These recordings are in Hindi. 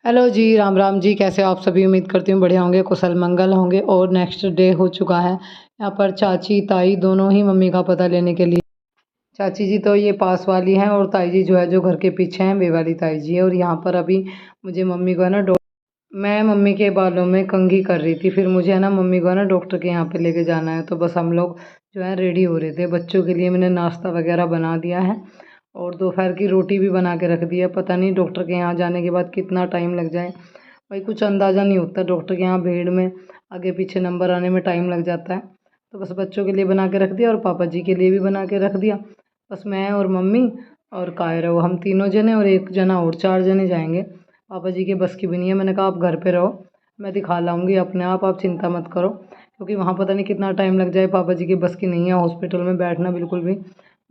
हेलो जी, राम राम जी। कैसे हो आप सभी? उम्मीद करती हूँ बढ़िया होंगे, कुशल मंगल होंगे। और नेक्स्ट डे हो चुका है। यहाँ पर चाची ताई दोनों ही मम्मी का पता लेने के लिए। चाची जी तो ये पास वाली हैं और ताई जी जो है जो घर के पीछे हैं वे वाली ताई जी है। और यहाँ पर अभी मुझे मम्मी को है ना मैं मम्मी के बालों में कंघी कर रही थी। फिर मुझे है ना मम्मी को है ना डॉक्टर के यहाँ पे लेके जाना है। तो बस हम लोग जो है रेडी हो रहे थे। बच्चों के लिए मैंने नाश्ता वगैरह बना दिया है और दोपहर की रोटी भी बना के रख दी है। पता नहीं डॉक्टर के यहाँ जाने के बाद कितना टाइम लग जाए, भाई कुछ अंदाज़ा नहीं होता। डॉक्टर के यहाँ भीड़ में आगे पीछे नंबर आने में टाइम लग जाता है। तो बस बच्चों के लिए बना के रख दिया और पापा जी के लिए भी बना के रख दिया। बस मैं और मम्मी और कायरा, वो हम तीनों जने और एक जना और, 4 जने जाएंगे। पापा जी के बस की भी नहीं है। मैंने कहा आप घर पे रहो, मैं दिखा लाऊंगी अपने आप चिंता मत करो। क्योंकि वहाँ पता नहीं कितना टाइम लग जाए, पापा जी की बस की नहीं है हॉस्पिटल में बैठना बिल्कुल भी।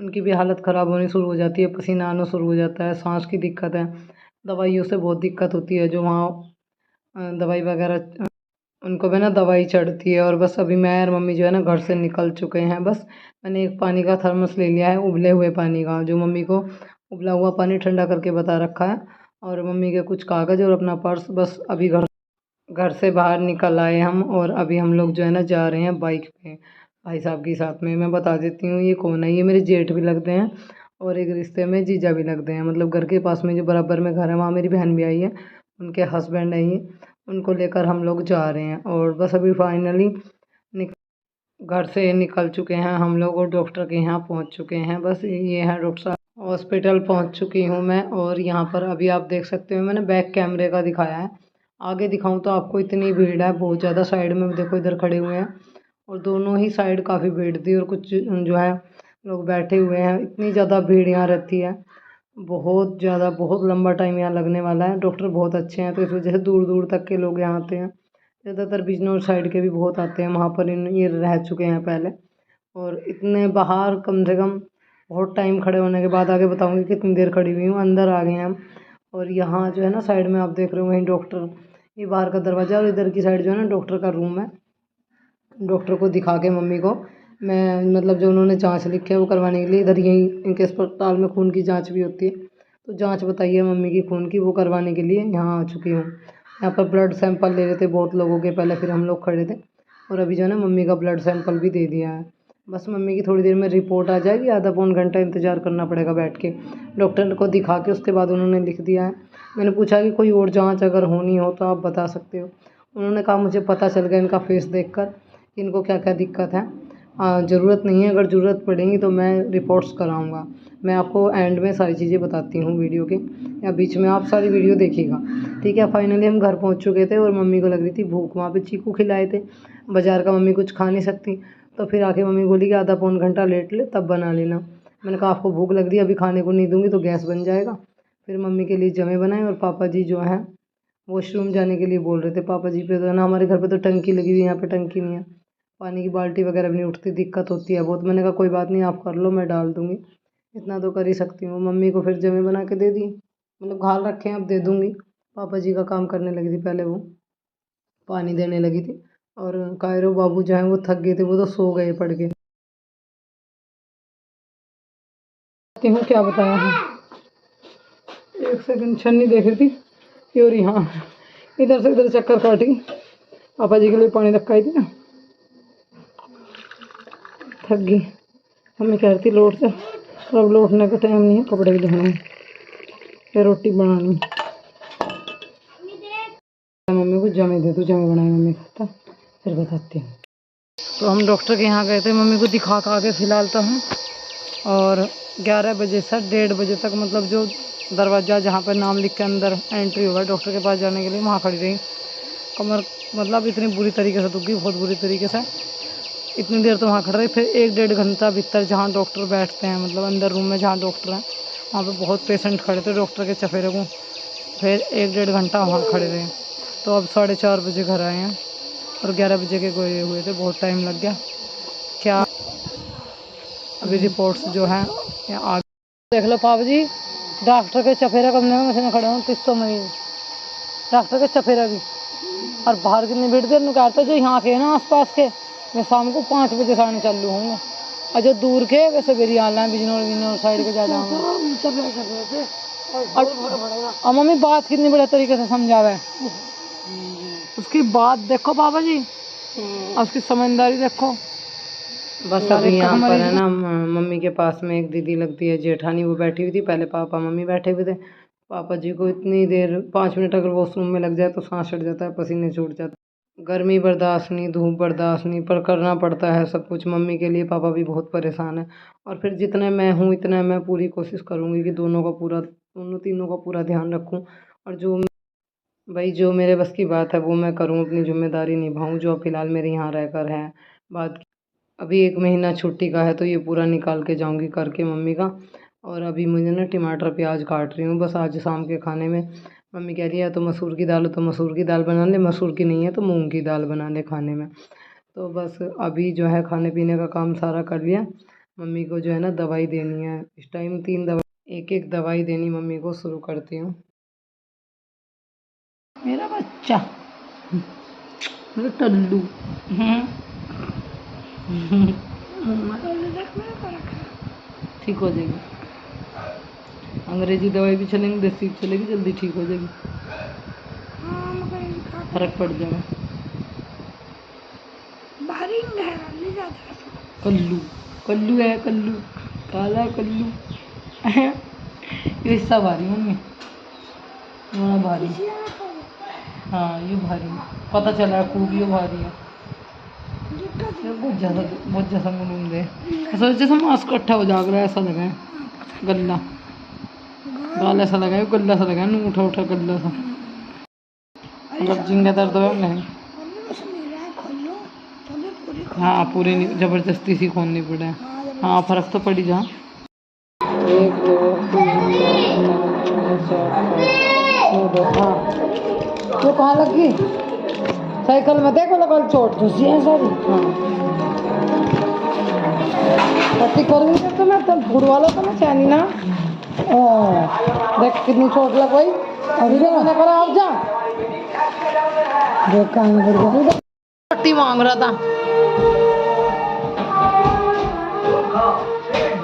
उनकी भी हालत ख़राब होनी शुरू हो जाती है, पसीना आना शुरू हो जाता है, सांस की दिक्कत है, दवाइयों से बहुत दिक्कत होती है। जो वहाँ दवाई वगैरह उनको भी ना दवाई चढ़ती है। और बस अभी मैं और मम्मी जो है ना घर से निकल चुके हैं। बस मैंने एक पानी का थर्मस ले लिया है, उबले हुए पानी का, जो मम्मी को उबला हुआ पानी ठंडा करके बता रखा है। और मम्मी के कुछ कागज़ और अपना पर्स। बस अभी घर घर से बाहर निकल आए हम और अभी हम लोग जो है ना जा रहे हैं बाइक पे भाई साहब के साथ में। मैं बता देती हूँ ये कौन है। ये मेरे जेठ भी लगते हैं और एक रिश्ते में जीजा भी लगते हैं। मतलब घर के पास में जो बराबर में घर है वहाँ मेरी बहन भी आई है, उनके हस्बैंड है ये। उनको लेकर हम लोग जा रहे हैं। और बस अभी फाइनली घर से निकल चुके हैं हम लोग और डॉक्टर के यहाँ पहुँच चुके हैं। बस ये है डॉक्टर साहब। हॉस्पिटल पहुँच चुकी हूँ मैं। और यहाँ पर अभी आप देख सकते हो, मैंने बैक कैमरे का दिखाया है, आगे दिखाऊं तो आपको इतनी भीड़ है बहुत ज़्यादा। साइड में देखो इधर खड़े हुए हैं और दोनों ही साइड काफ़ी भीड़ थी। और कुछ जो है लोग बैठे हुए हैं। इतनी ज़्यादा भीड़ यहाँ रहती है, बहुत ज़्यादा, बहुत लंबा टाइम यहाँ लगने वाला है। डॉक्टर बहुत अच्छे हैं तो इस वजह से दूर दूर तक के लोग यहाँ आते हैं। ज़्यादातर बिजनौर साइड के भी बहुत आते हैं, वहाँ पर ये रह चुके हैं पहले। और इतने बाहर कम से कम बहुत टाइम खड़े होने के बाद आगे बताऊँगी कितनी देर खड़ी हुई हूँ। अंदर आ गए हैं हम। और यहाँ जो है ना साइड में आप देख रहे हो वहीं डॉक्टर, ये बाहर का दरवाज़ा, और इधर की साइड जो है ना डॉक्टर का रूम है। डॉक्टर को दिखा के मम्मी को मैं, मतलब जो उन्होंने जांच लिखी है वो करवाने के लिए इधर यहीं इनके अस्पताल में खून की जांच भी होती है। तो जांच बताइए मम्मी की खून की, वो करवाने के लिए यहाँ आ चुकी हूँ। यहाँ पर ब्लड सैंपल ले रहे थे बहुत लोगों के पहले, फिर हम लोग खड़े थे। और अभी जो है ना मम्मी का ब्लड सैंपल भी दे दिया है। बस मम्मी की थोड़ी देर में रिपोर्ट आ जाएगी, आधा पौन घंटा इंतज़ार करना पड़ेगा बैठ के। डॉक्टर को दिखा के उसके बाद उन्होंने लिख दिया है। मैंने पूछा कि कोई और जाँच अगर होनी हो तो आप बता सकते हो। उन्होंने कहा मुझे पता चल गया इनका फेस देख कर कि इनको क्या क्या दिक्कत है। ज़रूरत नहीं है, अगर ज़रूरत पड़ेगी तो मैं रिपोर्ट्स कराऊँगा। मैं आपको एंड में सारी चीज़ें बताती हूँ वीडियो के, या बीच में आप सारी वीडियो देखिएगा, ठीक है। फाइनली हम घर पहुँच चुके थे और मम्मी को लग रही थी भूख। वहाँ पे चीकू खिलाए थे, बाज़ार का मम्मी कुछ खा नहीं सकती। तो फिर आके मम्मी बोली कि आधा पौन घंटा लेट ले तब बना लेना। मैंने कहा आपको भूख लग रही है, अभी खाने को नहीं दूँगी तो गैस बन जाएगा। फिर मम्मी के लिए जमे बनाए और पापा जी जो हैं वॉशरूम जाने के लिए बोल रहे थे। पापा जी पे तो है ना, हमारे घर पे तो टंकी लगी हुई है, यहाँ पे टंकी नहीं है, पानी की बाल्टी वगैरह भी नहीं उठती, दिक्कत होती है बहुत। मैंने कहा कोई बात नहीं आप कर लो, मैं डाल दूँगी, इतना तो कर ही सकती हूँ। मम्मी को फिर जमे बना के दे दी, मतलब घाल रखे हैं अब दे दूँगी। पापा जी का काम करने लगी थी पहले, वो पानी देने लगी थी। और कायरो बाबू जो हैं वो थक गए थे, वो तो सो गए पड़ के। हूँ क्या बताया है, एक सेकंड छन्नी देख रही थी। और यहाँ इधर से इधर चक्कर काट गई। पापा जी के लिए पानी रखा ही थी ना, थक गई। मम्मी कह रही थी लौट से, पर अब लौटने का टाइम नहीं है, कपड़े भी धोने हैं, फिर रोटी बनानी है। मम्मी को जमे दे, तो जमे बनाए मम्मी खाता, फिर बताती हूँ। तो हम डॉक्टर के यहाँ गए थे मम्मी को दिखा खा के फिलहाल तो हम। और 11 बजे से 1:30 बजे तक, मतलब जो दरवाज़ा जहाँ पर नाम लिख के अंदर एंट्री होगा डॉक्टर के पास जाने के लिए, वहाँ खड़ी रही। कमर मतलब इतनी बुरी तरीके से दुख गई, बहुत बुरी तरीके से। इतनी देर तो वहाँ खड़े रहे। फिर 1-1.5 घंटा भीतर जहाँ डॉक्टर बैठते हैं, मतलब अंदर रूम में जहाँ डॉक्टर हैं, वहाँ पे बहुत पेशेंट खड़े थे डॉक्टर के चफेरे को। फिर 1-1.5 घंटा वहाँ खड़े रहे। तो अब 4:30 बजे घर आए हैं और 11 बजे के गए हुए थे, बहुत टाइम लग गया। क्या अभी रिपोर्ट्स जो हैं आ देख लो। पापा जी डॉक्टर के चफेरा कमरे में मशीन खड़े हूँ, 300 मरीज डॉक्टर के चफेरा भी। और बाहर कितनी भीड़ थी, कहते जो यहाँ के ना आसपास के, मैं शाम को 5 बजे से आने चालू होंगे। और जो दूर के वैसे मेरी आना है बिजनौर साइड के ज़्यादा होंगे। और मम्मी बात कितनी बड़े तरीके से समझावे है। उसकी बात देखो पापा जी, और उसकी समझदारी देखो। बस अभी यहाँ पर है ना मम्मी के पास में एक दीदी लगती है जेठानी, वो बैठी हुई थी। पहले पापा मम्मी बैठे हुए थे। पापा जी को इतनी देर 5 मिनट अगर वॉशरूम में लग जाए तो सांस चढ़ जाता है, पसीने छूट जाते हैं। गर्मी बर्दाश्त नहीं, धूप बर्दाश्त नहीं, पर करना पड़ता है सब कुछ मम्मी के लिए। पापा भी बहुत परेशान है। और फिर जितना मैं हूँ इतना मैं पूरी कोशिश करूँगी कि दोनों तीनों का पूरा ध्यान रखूँ। और जो मेरे बस की बात है वो मैं करूँ, अपनी जिम्मेदारी निभाऊँ जो फ़िलहाल मेरे यहाँ रहकर है। बात अभी 1 महीना छुट्टी का है तो ये पूरा निकाल के जाऊंगी करके मम्मी का। और अभी मुझे ना टमाटर प्याज काट रही हूँ बस आज शाम के खाने में। मम्मी कह रही है तो मसूर की दाल हो तो मसूर की दाल बना ले, मसूर की नहीं है तो मूंग की दाल बना ले खाने में। तो बस अभी जो है खाने पीने का काम सारा कर लिया। मम्मी को जो है ना दवाई देनी है इस टाइम, 3 दवाई, एक दवाई देनी मम्मी को शुरू करती हूँ। मेरा बच्चा, मेरा टल्लू। ठीक हो जाएगी। अंग्रेजी दवाई भी चलेंगी, देसी भी चलेगी, जल्दी ठीक हो जाएगी। फर्क पड़ जाएगा। कल्लू कल्लू है, कल्लू काला कल्लू। ये हिस्सा भारी मम्मी, बड़ा भारी। हाँ ये भारी, पता चला खूब ये भारी है। बहुत जैसा मुनून दे, ऐसा जैसा मांस इकट्ठा हो जाग रहा है, ऐसा लगा है। गला गाल ऐसा लगा है, गला सा लगा है, उठा उठा गला सा, मतलब जिंगा दर्द हो नहीं। हाँ पूरी नहीं, ज़बरदस्ती सी खोलनी पड़ा है। हाँ फर्क तो पड़ी जा। 1 2 3 4 5 6 7 हाँ तो कहाँ लगी साइकिल में, देखो लगा चोट घुसी है सारी। हाँ पट्टी करूँगी तो मैं तो फूड वाला तो मैं चैनी ना। देख कितनी चोट लग गई। अभी जो मैंने करा आप जा देख कहाँ पट्टी मांग रहा था।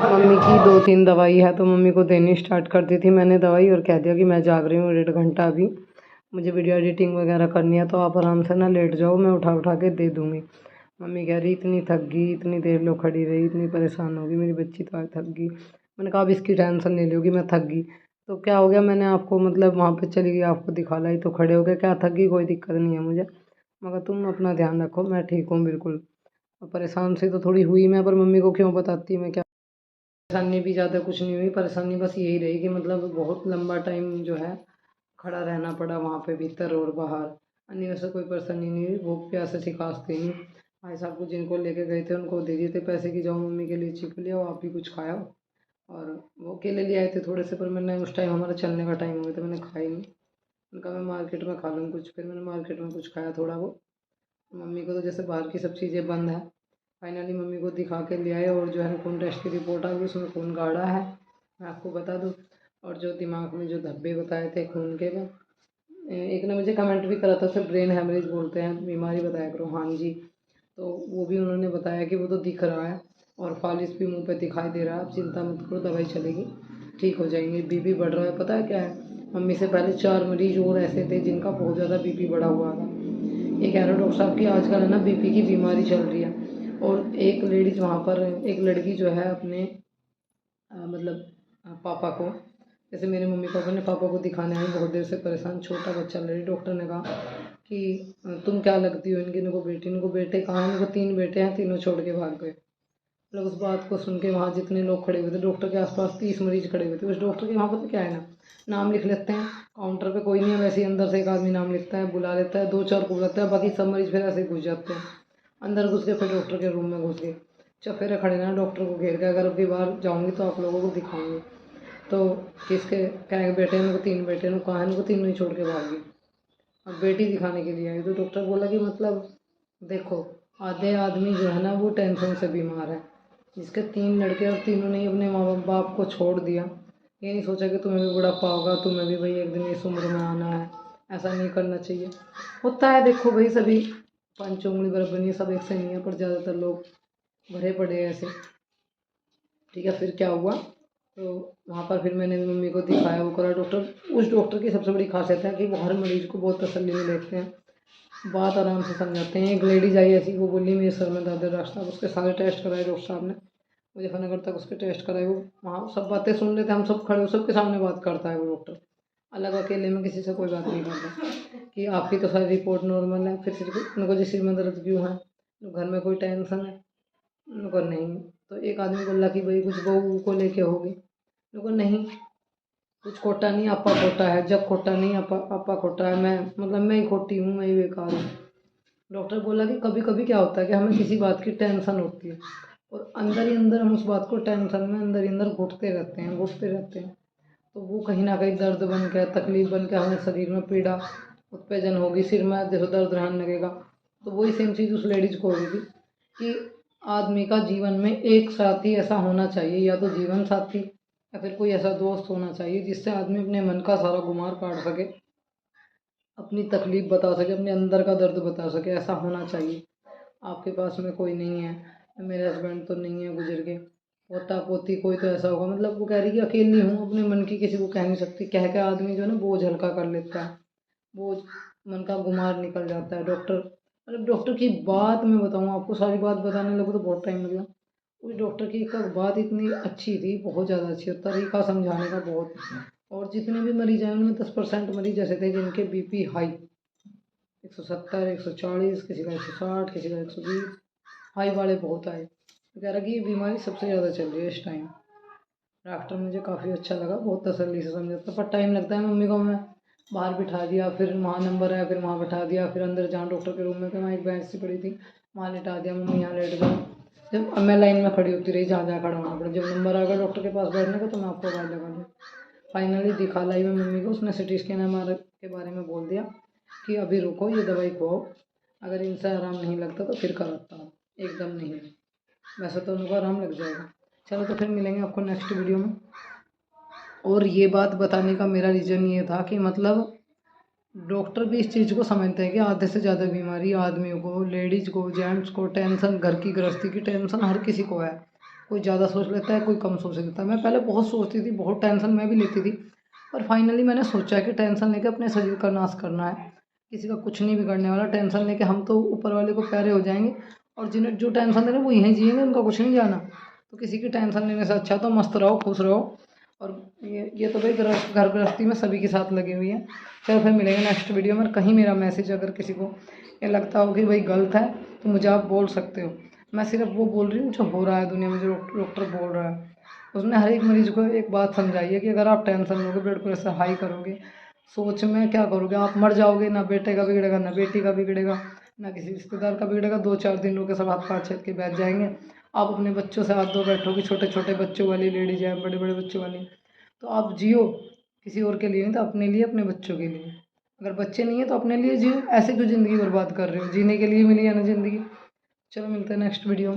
मम्मी की 2-3 दवाई है तो मम्मी को देनी स्टार्ट कर दी थी मैंने दवाई, और कह दिया कि मैं जाग रही हूँ 1.5 घंटा, अभी मुझे वीडियो एडिटिंग वगैरह करनी है तो आप आराम से ना लेट जाओ, मैं उठा उठा के दे दूँगी। मम्मी कह रही इतनी थक गई, इतनी देर लो खड़ी रही, इतनी परेशान होगी मेरी बच्ची तो आज थक गई। मैंने कहा अब इसकी टेंशन नहीं लोगी, मैं थक गई तो क्या हो गया, मैंने आपको मतलब वहाँ पे चली गई, आपको दिखा लाई तो खड़े हो गए, क्या थक गई, कोई दिक्कत नहीं है मुझे। मगर तुम अपना ध्यान रखो, मैं ठीक हूँ बिल्कुल। परेशान से तो थोड़ी हुई मैं, पर मम्मी को क्यों बताती मैं, क्या परेशानी भी ज़्यादा कुछ नहीं हुई। परेशानी बस यही रही कि मतलब बहुत लंबा टाइम जो है खड़ा रहना पड़ा वहाँ पे भीतर और बाहर। अन्य वैसे कोई परेशानी नहीं हुई, भूख प्यास से खांसते नहीं। भाई साहब को जिनको लेके गए थे उनको दे दिए थे पैसे कि जाओ मम्मी के लिए चीख लिया, आप भी कुछ खाया। और वो अकेले ले आए थे थोड़े से, पर मैंने उस टाइम हमारा चलने का टाइम हो गया था, मैंने खाई नहीं। उनका मैं मार्केट में खा लूँ कुछ, फिर मैंने मार्केट में कुछ खाया थोड़ा वो। मम्मी को तो जैसे बाहर की सब चीज़ें बंद है। फाइनली मम्मी को दिखा के ले आए और जो है खून टेस्ट की रिपोर्ट आ गई, उसमें खून गाढ़ा है, मैं आपको बता दूं। और जो दिमाग में जो धब्बे बताए थे खून के, वो एक ने मुझे कमेंट भी करा था, उसे ब्रेन हेमरेज बोलते हैं, बीमारी बताया करो। हाँ जी, तो वो भी उन्होंने बताया कि वो तो दिख रहा है और फालिस भी मुंह पे दिखाई दे रहा है। आप चिंता मत करो, दवाई चलेगी, ठीक हो जाएंगे। बीपी बढ़ रहा है, पता है क्या है, मम्मी से पहले 4 मरीज और ऐसे थे जिनका बहुत ज़्यादा बीपी बढ़ा हुआ था। ये कह रहे डॉक्टर साहब की आजकल है ना बीपी की बीमारी चल रही है। और एक लेडीज वहाँ पर, एक लड़की जो है अपने मतलब पापा को, जैसे मेरे मम्मी पापा ने पापा को दिखाने आई, बहुत देर से परेशान, छोटा बच्चा लड़ी। डॉक्टर ने कहा कि तुम क्या लगती हो इनकी, इनको बेटी, इनको बेटे कहाँ हैं, इनको 3 बेटे हैं, तीनों छोड़ के भाग गए। मतलब उस बात को सुन के वहाँ जितने लोग खड़े हुए थे, डॉक्टर के आसपास 30 मरीज खड़े हुए थे। उस डॉक्टर के वहाँ पता क्या है ना, नाम लिख लेते हैं काउंटर पे, कोई नहीं है वैसे ही, अंदर से एक आदमी नाम लिखता है, बुला लेता है, 2-4 को बुलाता है, बाकी सब मरीज फिर ऐसे ही घुस जाते हैं। अंदर घुस के फिर डॉक्टर के रूम में घुस गए, चफेरे खड़े ना डॉक्टर को घेर के, अगर अब की बार जाऊँगी तो आप लोगों को दिखाऊंगी। तो किसके क्या बेटे, इनको 3 बेटे, इनको कहाँ, इनको तीनों ही छोड़ के भाग गई। अब बेटी दिखाने के लिए आई तो डॉक्टर बोला कि मतलब देखो, आधे आदमी जो है ना वो टेंशन से बीमार है, जिसके 3 लड़के और तीनों ने अपने माँ बाप को छोड़ दिया। ये नहीं सोचा कि तुम्हें भी बुढ़ापा होगा, तुम्हें भी भाई एक दिन इस उम्र में आना है, ऐसा नहीं करना चाहिए। होता है, देखो भाई सभी 5 उंगली बराबर नहीं है, सब एक से नहीं है, पर ज़्यादातर लोग भरे पड़े हैं ऐसे। ठीक है, फिर क्या हुआ, तो वहाँ पर फिर मैंने मम्मी को दिखाया, वो करा। डॉक्टर, उस डॉक्टर की सबसे बड़ी खासियत है कि वो हर मरीज़ को बहुत तसल्ली में देखते हैं, बात आराम से समझाते हैं। एक लेडीज आई ऐसी, वो बोली मेरे सर में दर्द है डॉक्टर साहब, उसके सारे टेस्ट कराए डॉक्टर साहब ने, मुजफ्फरनगर तक उसके टेस्ट कराए। वो वहाँ सब बातें सुन लेते हैं, हम सब खड़े, सबके सामने बात करता है वो डॉक्टर, अलग अकेले में किसी से कोई बात नहीं करता कि आपकी तो सारी रिपोर्ट नॉर्मल है, फिर उनको जी सिर में दर्द क्यों है, घर में कोई टेंशन है, उनको नहीं। तो एक आदमी बोला कि भाई कुछ बहू को लेके होगी, उनको नहीं, कुछ खोटा नहीं, आपा खोटा है, जग खोटा नहीं, आपा खोटा है, मैं मतलब मैं ही खोटी हूँ, मैं ही बेकार हूँ। डॉक्टर बोला कि कभी कभी क्या होता है कि हमें किसी बात की टेंशन होती है और अंदर ही अंदर हम उस बात को टेंशन में अंदर ही अंदर घुटते रहते हैं, घुटते रहते हैं। तो वो कहीं ना कहीं दर्द बन के, तकलीफ बन के हमें शरीर में पीड़ा उत्तेजन होगी, सिर में जैसे दर्द रहने लगेगा। तो वही सेम चीज़ उस लेडीज को हो रही थी कि आदमी का जीवन में एक साथी ऐसा होना चाहिए, या तो जीवन साथी या फिर कोई ऐसा दोस्त होना चाहिए जिससे आदमी अपने मन का सारा गुमार काट सके, अपनी तकलीफ बता सके, अपने अंदर का दर्द बता सके, ऐसा होना चाहिए। आपके पास में कोई नहीं है, मेरे हस्बैंड तो नहीं है, गुजर गए, पोता पोती कोई तो ऐसा होगा, मतलब वो कह रही कि अकेली हूँ, अपने मन की किसी को कह नहीं सकती, कह के आदमी जो है ना बोझ हल्का कर लेता है, बोझ, मन का गुमार निकल जाता है। डॉक्टर, मतलब डॉक्टर की बात मैं बताऊँ आपको, सारी बात बताने लगूँ तो बहुत टाइम लगेगा। उस डॉक्टर की एक बात इतनी अच्छी थी, बहुत ज़्यादा अच्छी, तरीका समझाने का बहुत। और जितने भी मरीज आए उनमें 10% मरीज ऐसे थे जिनके बीपी हाई, 170, 140, किसी का 160, किसी का 120, हाई वाले बहुत आए। तो कह रहा कि ये बीमारी सबसे ज़्यादा चल रही है इस टाइम। डॉक्टर मुझे काफ़ी अच्छा लगा, बहुत तसल्ली से समझाता, पर टाइम लगता है। मम्मी को मैं बाहर बिठा दिया, फिर वहाँ नंबर आया, फिर वहाँ बिठा दिया, फिर अंदर जहाँ डॉक्टर के रूम में वहाँ एक बेंच सी पड़ी थी, वहाँ लिटा दिया, मम्मी यहाँ लेट जाओ। जब अब मैं लाइन में खड़ी होती रही, जहाँ जहाँ खड़ा होना पड़ा, जब नंबर आ गया डॉक्टर के पास बैठने का तो मैं आपको आवाज़ लगा दूँ। फाइनली दिखा लाई मैं मम्मी को, उसने सिटी स्कैन एमआरआई के बारे में बोल दिया कि अभी रुको, ये दवाई खाओ, अगर इनसे आराम नहीं लगता तो फिर कराता हूँ, एकदम नहीं। वैसे तो उनको आराम लग जाएगा। चलो तो फिर मिलेंगे आपको नेक्स्ट वीडियो में। और ये बात बताने का मेरा रीज़न ये था कि मतलब डॉक्टर भी इस चीज़ को समझते हैं कि आधे से ज़्यादा बीमारी आदमियों को, लेडीज़ को, जेंट्स को, टेंशन, घर की गृहस्थी की टेंशन हर किसी को है। कोई ज़्यादा सोच लेता है, कोई कम सोच लेता है। मैं पहले बहुत सोचती थी, बहुत टेंशन मैं भी लेती थी, पर फाइनली मैंने सोचा कि टेंशन लेके अपने शरीर का नाश करना है, किसी का कुछ नहीं बिगड़ने वाला। टेंशन लेके हम तो ऊपर वाले को प्यारे हो जाएंगे, और जिन्हें जो टेंशन दे रहे हैं वो यहीं जिएंगे, उनका कुछ नहीं जाना। तो किसी की टेंशन लेने से अच्छा तो मस्त रहो, खुश रहो। और ये तो भाई घर गृहस्थी में सभी के साथ लगी हुई है। चलो फिर मिलेंगे नेक्स्ट वीडियो में। कहीं मेरा मैसेज अगर किसी को ये लगता हो कि भाई गलत है तो मुझे आप बोल सकते हो। मैं सिर्फ वो बोल रही हूँ जो हो रहा है दुनिया में, जो डॉक्टर बोल रहा है। उसने हर एक मरीज को एक बात समझाई है कि अगर आप टेंशन लोगे, ब्लड प्रेशर हाई करोगे, सोच में क्या करोगे, आप मर जाओगे। ना बेटे का बिगड़ेगा, ना बेटी का बिगड़ेगा, ना किसी रिश्तेदार का बिगड़ेगा। 2-4 दिन रोके सब हाथ पाँव छेद के बैठ जाएंगे। आप अपने बच्चों से हाथ धो बैठोगे, छोटे छोटे बच्चों वाली लेडीज है, बड़े बड़े बच्चों वाली। तो आप जियो किसी और के लिए नहीं, तो अपने लिए, अपने बच्चों के लिए। अगर बच्चे नहीं है तो अपने लिए जियो, ऐसे क्यों ज़िंदगी बर्बाद कर रहे हो? जीने के लिए मिली है ना ज़िंदगी। चलो मिलते हैं नेक्स्ट वीडियो में।